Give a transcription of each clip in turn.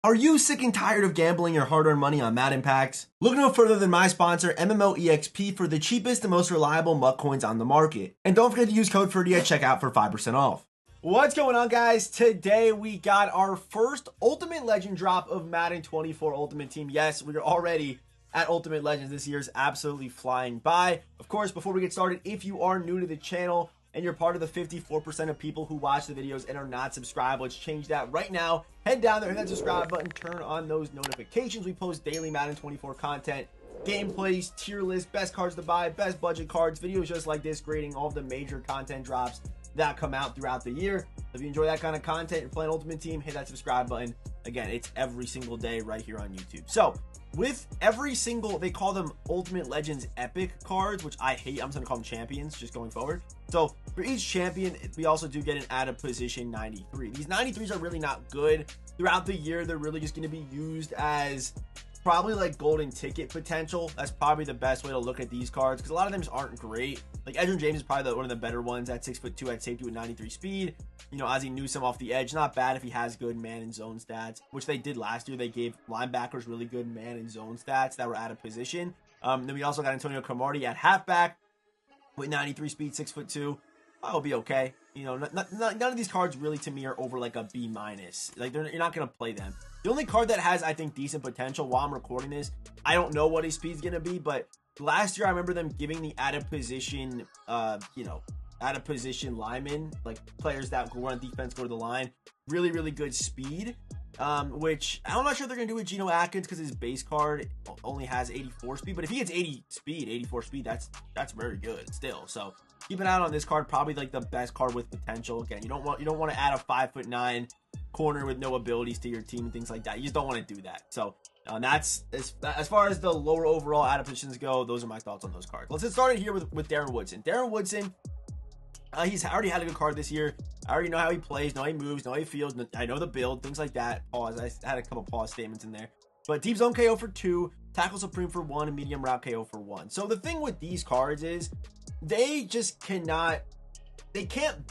Are you sick and tired of gambling your hard-earned money on Madden packs? Look no further than my sponsor, MMOEXP, for the cheapest and most reliable MUT coins on the market. And don't forget to use code Ferdy at checkout for 5% off. What's going on, guys? Today we got our first Ultimate Legend drop of Madden 24 Ultimate Team. Yes, we're already at Ultimate Legends. This year is absolutely flying by. Of course, before we get started, if you are new to the channel and you're part of the 54% of people who watch the videos and are not subscribed, let's change that right now. Head down there, hit that subscribe button, turn on those notifications. We post daily Madden 24 content, gameplays, tier list, best cards to buy, best budget cards, videos just like this, grading all of the major content drops that come out throughout the year. If you enjoy that kind of content and play an Ultimate Team, hit that subscribe button. Again, it's every single day right here on YouTube. So with every single, they call them Ultimate Legends Epic cards, which I hate. I'm just gonna call them champions just going forward. So for each champion, we also do get an added position 93. These 93s are really not good. Throughout the year, they're really just gonna be used as probably like golden ticket potential. That's probably the best way to look at these cards, because a lot of them aren't great. Like Edgerrin James is probably one of the better ones at 6'2" at safety with 93 speed. You know, Ozzie Newsome off the edge, not bad if he has good man and zone stats, which they did last year. They gave linebackers really good man and zone stats that were out of position. Then we also got Antonio Cromartie at halfback with 93 speed, 6'2". I'll be okay. You know, none of these cards really to me are over like a B-. Like you're not gonna play them. The only card that has, I think, decent potential while I'm recording this, I don't know what his speed's gonna be, but last year I remember them giving the out of position, out of position linemen, like players that go on defense, go to the line, really good speed. Which I'm not sure they're gonna do with Geno Atkins because his base card only has 84 speed. But if he gets 80 speed, 84 speed, that's very good still. So keep an eye on this card. Probably like the best card with potential. Again, you don't want to add a 5'9" corner with no abilities to your team and things like that. You just don't want to do that. So that's as far as the lower overall out of positions go. Those are my thoughts on those cards. Let's get started here with Darren Woodson. Darren Woodson. He's already had a good card this year. I already know how he plays, know how he moves, know how he feels. I know the build, things like that. Pause. I had a couple pause statements in there. But deep zone KO for 2, tackle supreme for 1, and medium route KO for 1. So the thing with these cards is they just can't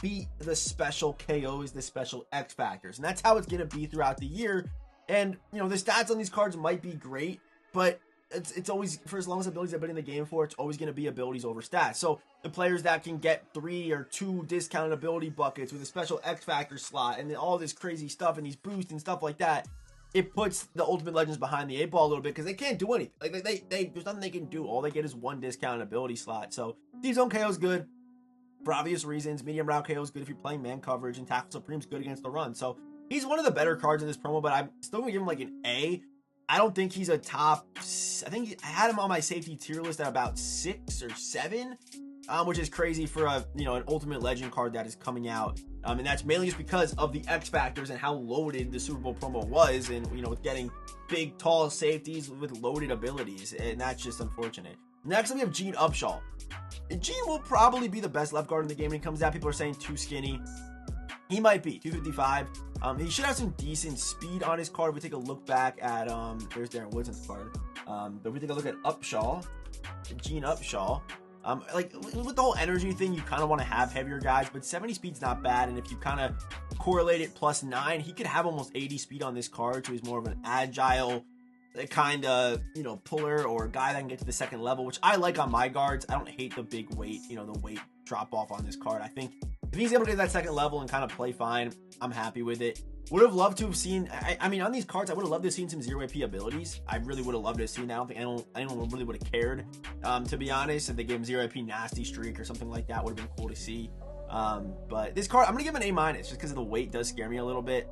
beat the special KOs, the special X factors. And that's how it's going to be throughout the year. And, you know, the stats on these cards might be great, but it's always, for as long as abilities have been in the game for, it's always going to be abilities over stats. So the players that can get 3 or 2 discounted ability buckets with a special X factor slot and then all this crazy stuff and these boosts and stuff like that, it puts the Ultimate Legends behind the 8 ball a little bit because they can't do anything. Like there's nothing they can do. All they get is 1 discounted ability slot. So deep zone KO is good for obvious reasons. Medium route KO is good if you're playing man coverage, and tackle supreme is good against the run. So he's one of the better cards in this promo, but I'm still gonna give him like an A. I don't think he's a top. I think I had him on my safety tier list at about 6 or 7, which is crazy for an Ultimate Legend card that is coming out. And that's mainly just because of the X factors and how loaded the Super Bowl promo was, and with getting big, tall safeties with loaded abilities, and that's just unfortunate. Next, we have Gene Upshaw. Gene will probably be the best left guard in the game when he comes out. People are saying too skinny. He might be 255. He should have some decent speed on his card. If we take a look back at there's Darren Woodson's card. But if we take a look at Upshaw, Gene Upshaw, like with the whole energy thing, you kind of want to have heavier guys, but 70 speed's not bad. And if you kind of correlate it +9, he could have almost 80 speed on this card. So he's more of an agile kind of puller or guy that can get to the second level, which I like on my guards. I don't hate the big weight, the weight drop off on this card. I think if he's able to get that second level and kind of play fine, I'm happy with it. Would have loved to have seen, I mean, on these cards, I would have loved to have seen some 0 AP abilities. I really would have loved to have seen that. I don't think anyone really would have cared, to be honest. If they gave him 0 AP nasty streak or something like that, would have been cool to see. But this card, I'm going to give him an A- just because of the weight does scare me a little bit.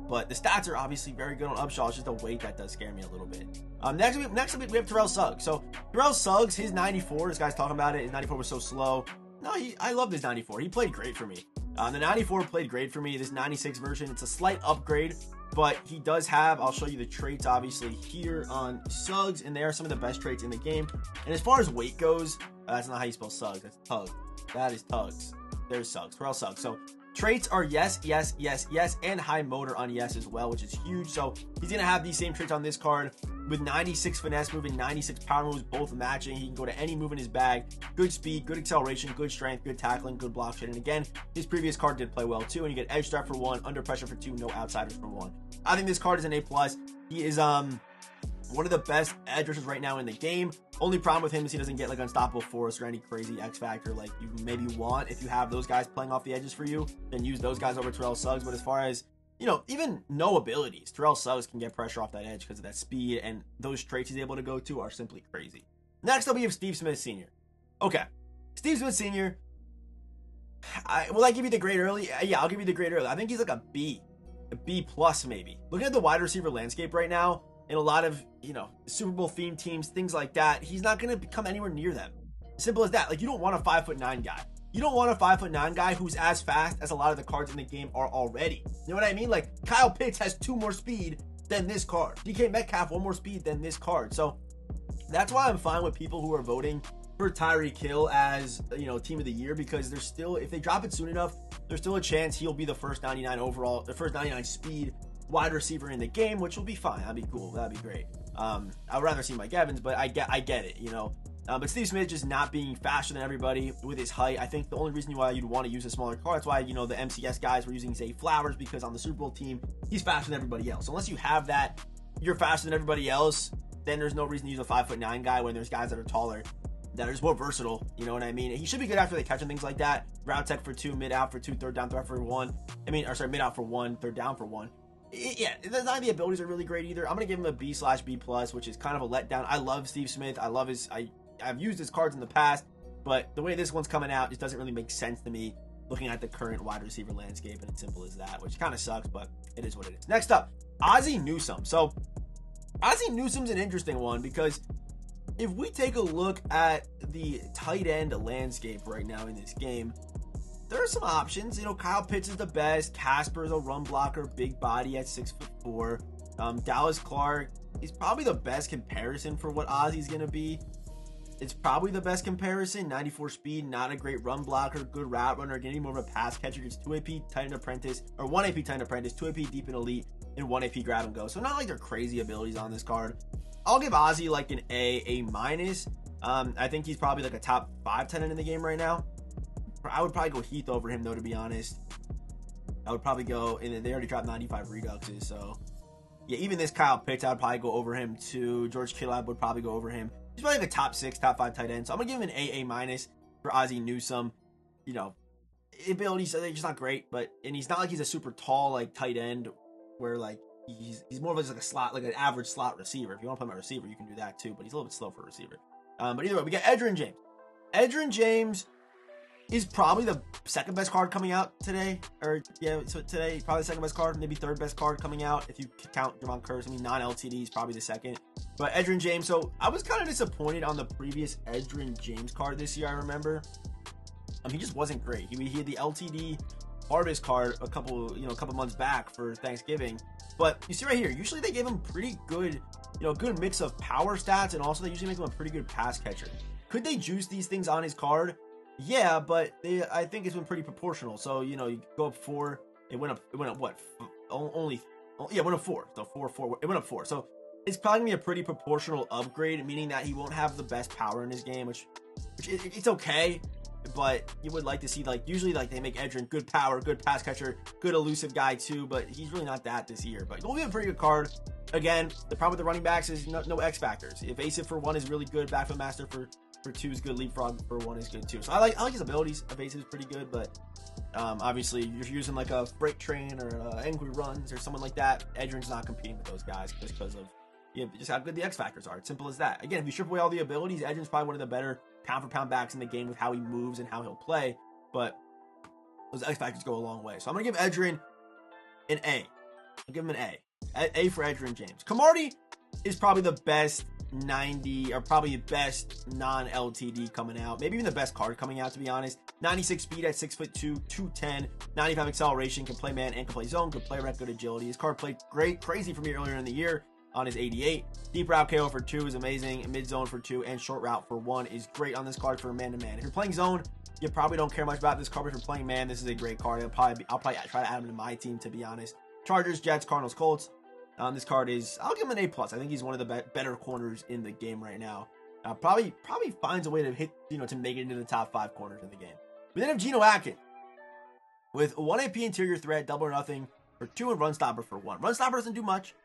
But the stats are obviously very good on Upshaw. It's just the weight that does scare me a little bit. Next we have Terrell Suggs. So Terrell Suggs, his 94, this guy's talking about it. His 94 was so slow. No, I love this 94. He played great for me. The 94 played great for me. This 96 version, it's a slight upgrade, but he does have, I'll show you the traits obviously here on Suggs, and they are some of the best traits in the game. And as far as weight goes, that's not how you spell Suggs. That's Tug. That is Tugs. There's Suggs. Terrell Suggs. So Traits are yes, yes, yes, yes, and high motor on yes as well, which is huge. So he's going to have these same traits on this card with 96 finesse move and 96 power moves, both matching. He can go to any move in his bag. Good speed, good acceleration, good strength, good tackling, good block shit. And again, his previous card did play well too. And you get edge start for 1, under pressure for 2, no outsiders for 1. I think this card is an A+. He is one of the best edge rushers right now in the game. Only problem with him is he doesn't get like unstoppable force or any crazy X factor like you maybe want. If you have those guys playing off the edges for you, then use those guys over Terrell Suggs. But as far as, you know, even no abilities, Terrell Suggs can get pressure off that edge because of that speed, and those traits he's able to go to are simply crazy. Next up, we have Steve Smith Sr. Okay, Steve Smith Sr. Will I give you the grade early? Yeah, I'll give you the grade early. I think he's like a B plus maybe. Looking at the wide receiver landscape right now, in a lot of, you know, Super Bowl themed teams, things like that, he's not going to become anywhere near them. Simple as that. Like, you don't want a 5'9" guy. You don't want a 5'9" guy who's as fast as a lot of the cards in the game are already. You know what I mean? Like, Kyle Pitts has 2 more speed than this card. DK Metcalf 1 more speed than this card. So that's why I'm fine with people who are voting for Tyreek Hill as, you know, team of the year, because there's still, if they drop it soon enough, there's still a chance he'll be the first 99 overall, the first 99 speed wide receiver in the game, which will be fine. That'd be cool. That'd be great. I'd rather see Mike Evans, but I get it, you know. But Steve Smith just not being faster than everybody with his height. I think the only reason why you'd want to use a smaller card, that's why, you know, the MCS guys were using Zay Flowers, because on the Super Bowl team, he's faster than everybody else. So unless you have that, you're faster than everybody else, then there's no reason to use a 5'9" guy when there's guys that are taller, that are just more versatile. You know what I mean? He should be good after the catch and things like that. Route tech for 2, mid out for 2, third down threat for 1. Mid out for 1, third down for 1. Yeah, none of the abilities are really great either. I'm gonna give him a B/B+, which is kind of a letdown. I love Steve Smith. I love his. I've used his cards in the past, but the way this one's coming out just doesn't really make sense to me, looking at the current wide receiver landscape, and it's simple as that, which kind of sucks, but it is what it is. Next up, Ozzie Newsome. So Ozzie Newsome's an interesting one, because if we take a look at the tight end landscape right now in this game, there are some options. You know, Kyle Pitts is the best. Casper is a run blocker, big body at 6'4". Dallas Clark is probably the best comparison for what Ozzie's going to be. It's probably the best comparison. 94 speed, not a great run blocker, good route runner, getting more of a pass catcher. Gets 2 AP tight end apprentice, or 1 AP tight end apprentice, 2 AP deep and elite, and 1 AP grab and go. So not like they're crazy abilities on this card. I'll give Ozzie like an A-. I think he's probably like a top 5 tight end in the game right now. I would probably go Heath over him, though, to be honest. I would probably go, and they already dropped 95 reduxes, so yeah, even this Kyle Pitts, I would probably go over him too. George Kittle would probably go over him. He's probably like a top 6, top 5 tight end, so I'm gonna give him an A- for Ozzie Newsome. You know, abilities, they're just not great, and he's not like he's a super tall like tight end where like he's more of just like a slot, like an average slot receiver. If you want to play my receiver, you can do that too, but he's a little bit slow for a receiver. But either way, we got Edgerrin James. Edgerrin James is probably the second best card coming out today, so today, probably the second best card, maybe third best card coming out if you count Javon Curse. I mean, non-LTD is probably the second. But Edgerrin James, so I was kind of disappointed on the previous Edgerrin James card this year, I remember. He just wasn't great. He had the LTD Harvest card a couple months back for Thanksgiving. But you see right here, usually they gave him pretty good, good mix of power stats, and also they usually make him a pretty good pass catcher. Could they juice these things on his card? Yeah, but I think it's been pretty proportional. So, you go up 4, it went up what? It went up 4. So 4, it went up 4. So it's probably gonna be a pretty proportional upgrade, meaning that he won't have the best power in his game, which it's okay. But you would like to see, usually they make Edgerrin good power, good pass catcher, good elusive guy too, but he's really not that this year. But he'll be a pretty good card. Again, the problem with the running backs is no X factors. If Asif for 1 is really good, Backfield Master for 2 is good, Leapfrog for 1 is good too. So I like his abilities. Evasive is pretty good, but obviously if you're using like a Freight Train or Angry Runs or someone like that, Edgerrin's not competing with those guys just because of just how good the X factors are. It's simple as that. Again, if you strip away all the abilities, Edgerrin's probably one of the better pound for pound backs in the game with how he moves and how he'll play, but those X factors go a long way. So I'm gonna give Edgerrin an A. I'll give him an A for Edgerrin James. Camardi is probably the best 90, or probably best non-LTD coming out, maybe even the best card coming out, to be honest. 96 speed at 6'2", 210, 95 acceleration, can play man and can play zone, good play rec, good agility. His card played crazy for me earlier in the year on his 88. Deep route KO for 2 is amazing, mid zone for 2, and short route for 1 is great on this card for man-to-man. If you're playing zone, you probably don't care much about this card, but if you're playing man, this is a great card. I'll probably try to add him to my team, to be honest. Chargers, Jets, Cardinals, Colts. This card is, I'll give him an A+. I think he's one of the better corners in the game right now. Probably finds a way to hit, to make it into the top 5 corners in the game. We then have Geno Atkins with 1 AP interior threat, double or nothing for 2, and run stopper for 1. Run stopper doesn't do much.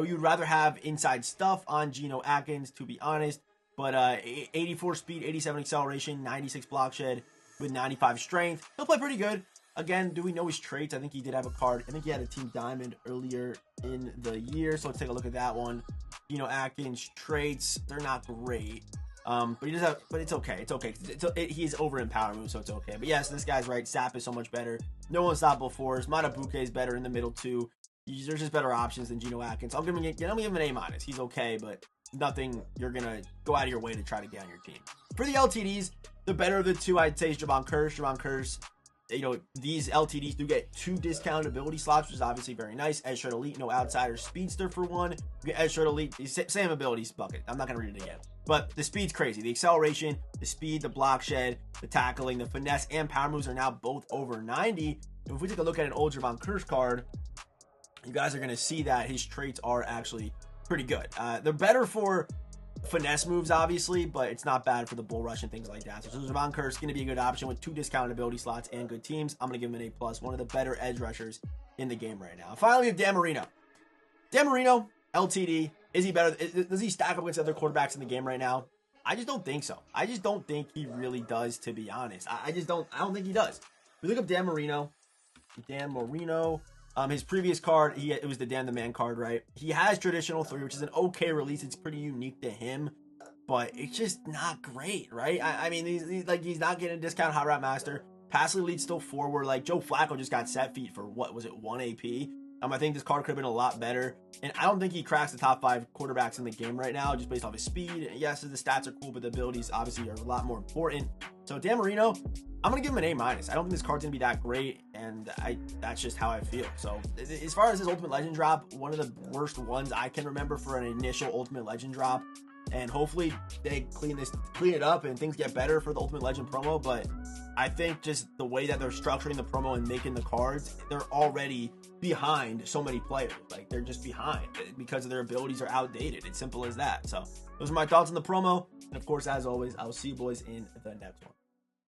You'd rather have inside stuff on Geno Atkins, to be honest. But 84 speed, 87 acceleration, 96 block shed with 95 strength. He'll play pretty good. Again, do we know his traits? I think he did have a card. I think he had a Team Diamond earlier in the year. So let's take a look at that one. Geno Atkins traits, they're not great. But he does have, but it's okay. It's okay. He's over in power moves, so it's okay. But yes, this guy's right. Sap is so much better. No unstoppable force. Matabuke is better in the middle too. There's just better options than Geno Atkins. I'm giving him an A-. He's okay, but nothing you're gonna go out of your way to try to get on your team. For the LTDs, the better of the two, I'd say, is Javon Curse. Javon Curse, these LTDs do get 2 discounted ability slots, which is obviously very nice. Edge Shirt Elite, no outsider, speedster for 1. You get Edge Shirt Elite, same abilities bucket. I'm not gonna read it again, but the speed's crazy. The acceleration, the speed, the block shed, the tackling, the finesse, and power moves are now both over 90. And if we take a look at an old Javon Curse card, you guys are gonna see that his traits are actually pretty good. They're better for finesse moves, obviously, but it's not bad for the bull rush and things like that. So Javon Curse is going to be a good option with 2 discounted ability slots and good teams. I'm going to give him an A+, one of the better edge rushers in the game right now. Finally, we have Dan Marino. Dan Marino, LTD, is he better? Does he stack up against other quarterbacks in the game right now? I just don't think so. I just don't think he really does, to be honest. I don't think he does. We look up Dan Marino. His previous card, it was the Dan the Man card, right? He has traditional 3, which is an okay release. It's pretty unique to him, but it's just not great, right? I mean, he's not getting a discount hot route master. Passing lead still forward. Like Joe Flacco just got set feet for what was it, 1 AP? I think this card could have been a lot better, and I don't think he cracks the top 5 quarterbacks in the game right now, just based off his speed. Yes, the stats are cool, but the abilities obviously are a lot more important. So Dan Marino, I'm going to give him an A-. I don't think this card's going to be that great, and that's just how I feel. So as far as his Ultimate Legend drop, one of the worst ones I can remember for an initial Ultimate Legend drop, and hopefully they clean it up and things get better for the Ultimate Legend promo. But I think just the way that they're structuring the promo and making the cards, they're already behind so many players. Like, they're just behind because their abilities are outdated. It's simple as that. So those are my thoughts on the promo, and of course, as always, I will see you boys in the next one.